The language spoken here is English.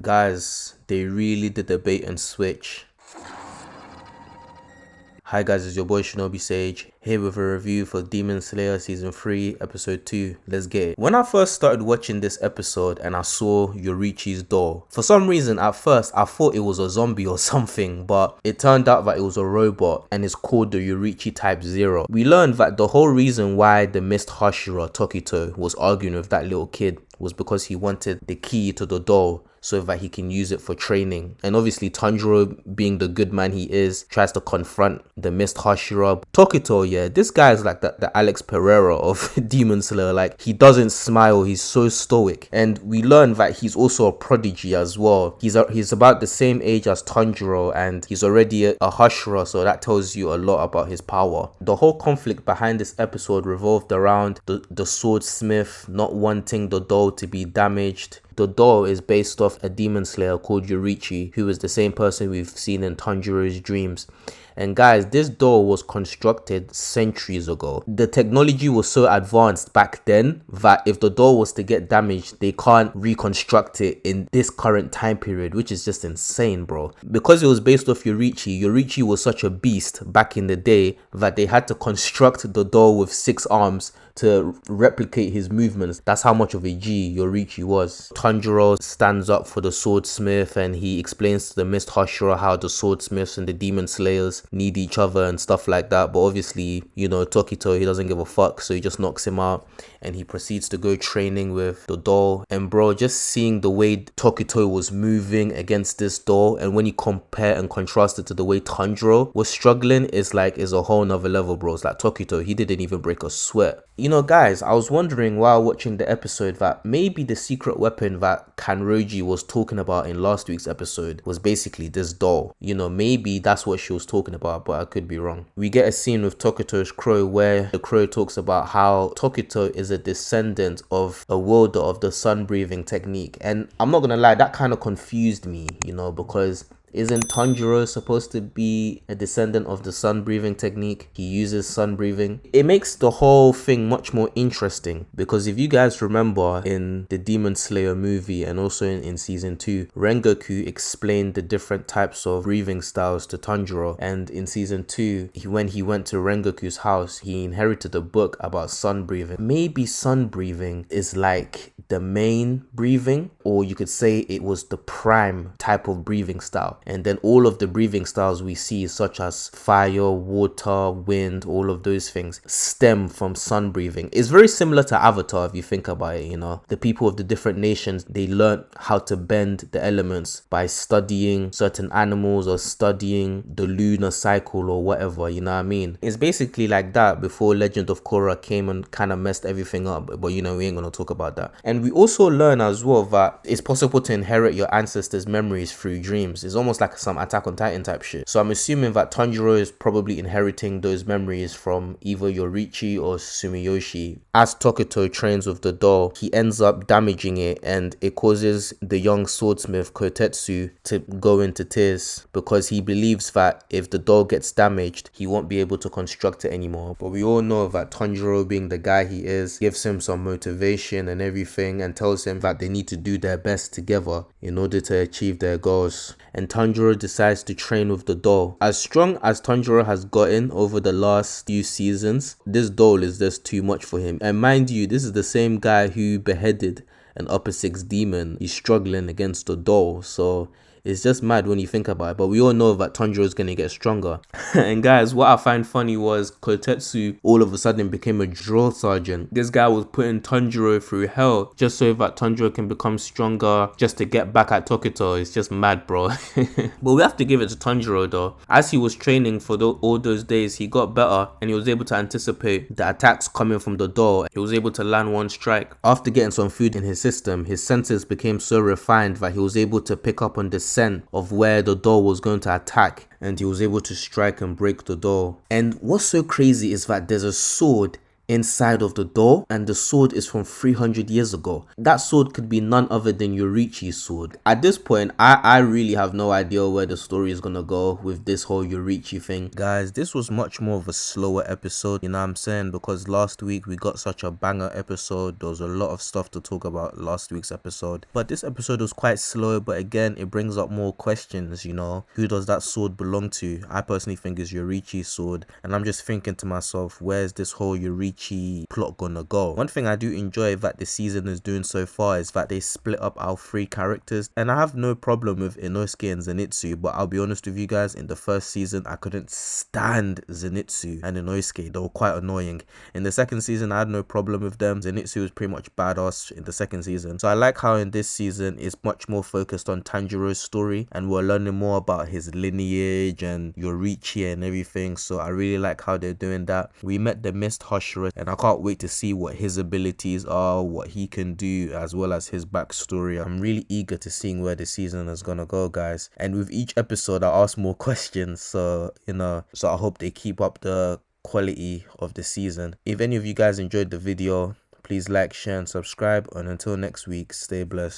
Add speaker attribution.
Speaker 1: Guys, they really did the bait and switch. Hi guys, it's your boy Shinobi Sage, here with a review for Demon Slayer Season 3, Episode 2. Let's get it. When I first started watching this episode and I saw YORIICHI's door, for some reason at first I thought it was a zombie or something, but it turned out that it was a robot and it's called the YORIICHI Type 0. We learned that the whole reason why the Mist Hashira Tokito was arguing with that little kid was because he wanted the key to the door so that he can use it for training. And obviously Tanjiro, being the good man he is, tries to confront the Mist Hashira. Tokito, yeah, this guy is like the Alex Pereira of Demon Slayer. Like, he doesn't smile, he's so stoic. And we learn that he's also a prodigy as well. He's about the same age as Tanjiro, and he's already a Hashira, so that tells you a lot about his power. The whole conflict behind this episode revolved around the swordsmith not wanting the doll to be damaged. The doll is based off a demon slayer called YORIICHI, who is the same person we've seen in Tanjiro's dreams. And guys, this doll was constructed centuries ago. The technology was so advanced back then that if the doll was to get damaged, they can't reconstruct it in this current time period, which is just insane, bro. Because it was based off YORIICHI, YORIICHI was such a beast back in the day that they had to construct the doll with 6 arms to replicate his movements. That's how much of a G YORIICHI was. Tanjiro stands up for the swordsmith and he explains to the Mist Hashira how the swordsmiths and the demon slayers need each other and stuff like that. But obviously, you know, Tokito, he doesn't give a fuck, so he just knocks him out and he proceeds to go training with the doll. And bro, just seeing the way Tokito was moving against this doll, and when you compare and contrast it to the way Tanjiro was struggling, is a whole nother level, bro. It's like Tokito, he didn't even break a sweat. You know, guys, I was wondering while watching the episode that maybe the secret weapon that Kanroji was talking about in last week's episode was basically this doll. You know, maybe that's what she was talking about, but I could be wrong. We get a scene with Tokito's crow where the crow talks about how Tokito is a descendant of a wielder of the sun breathing technique. And I'm not gonna lie, that kind of confused me, you know, because isn't Tanjiro supposed to be a descendant of the sun breathing technique? He uses sun breathing. It makes the whole thing much more interesting, because if you guys remember in the Demon Slayer movie and also in season 2, Rengoku explained the different types of breathing styles to Tanjiro. And in season 2, when he went to Rengoku's house, he inherited a book about sun breathing. Maybe sun breathing is like the main breathing, or you could say it was the prime type of breathing style. And then all of the breathing styles we see, such as fire, water, wind, all of those things stem from sun breathing. It's very similar to Avatar if you think about it, you know. The people of the different nations, they learned how to bend the elements by studying certain animals or studying the lunar cycle or whatever, you know what I mean? It's basically like that before Legend of Korra came and kind of messed everything up. But you know, we ain't gonna talk about that. And we also learn as well that it's possible to inherit your ancestors' memories through dreams. It's almost like some Attack on Titan type shit. So I'm assuming that Tanjiro is probably inheriting those memories from either YORIICHI or Sumiyoshi. As Tokito trains with the doll, he ends up damaging it, and it causes the young swordsmith Kotetsu to go into tears because he believes that if the doll gets damaged, he won't be able to construct it anymore. But we all know that Tanjiro, being the guy he is, gives him some motivation and everything and tells him that they need to do their best together in order to achieve their goals. And Tanjiro decides to train with the doll. As strong as Tanjiro has gotten over the last few seasons, this doll is just too much for him. And mind you, this is the same guy who beheaded an upper 6 demon. He's struggling against the doll, so it's just mad when you think about it. But we all know that Tanjiro is going to get stronger. And guys, what I find funny was Kotetsu all of a sudden became a drill sergeant. This guy was putting Tanjiro through hell just so that Tanjiro can become stronger, just to get back at Tokito. It's just mad, bro. But we have to give it to Tanjiro though. As he was training for all those days, he got better and he was able to anticipate the attacks coming from the door. He was able to land one strike. After getting some food in his system, his senses became so refined that he was able to pick up on the scent of where the door was going to attack, and he was able to strike and break the door. And what's so crazy is that there's a sword inside of the door, and the sword is from 300 years ago. That sword could be none other than YORIICHI's sword. At this point, I really have no idea where the story is gonna go with this whole YORIICHI thing. Guys, this was much more of a slower episode, you know what I'm saying, because last week we got such a banger episode. There was a lot of stuff to talk about last week's episode, but this episode was quite slow. But again, it brings up more questions, you know. Who does that sword belong to? I personally think it's YORIICHI's sword, and I'm just thinking to myself, where's this whole YORIICHI plot gonna go? One thing I do enjoy that this season is doing so far is that they split up our three characters, and I have no problem with Inosuke and Zenitsu, but I'll be honest with you guys, in the first season I couldn't stand Zenitsu and Inosuke. They were quite annoying. In the second season I had no problem with them. Zenitsu was pretty much badass in the second season, so I like how in this season it's much more focused on Tanjiro's story, and we're learning more about his lineage and YORIICHI and everything. So I really like how they're doing that. We met the Mist Husher, and I can't wait to see what his abilities are, what he can do, as well as his backstory. I'm really eager to seeing where the season is gonna go, guys, and with each episode I ask more questions, so you know, so I hope they keep up the quality of the season. If any of you guys enjoyed the video, please like, share and subscribe, and until next week, stay blessed.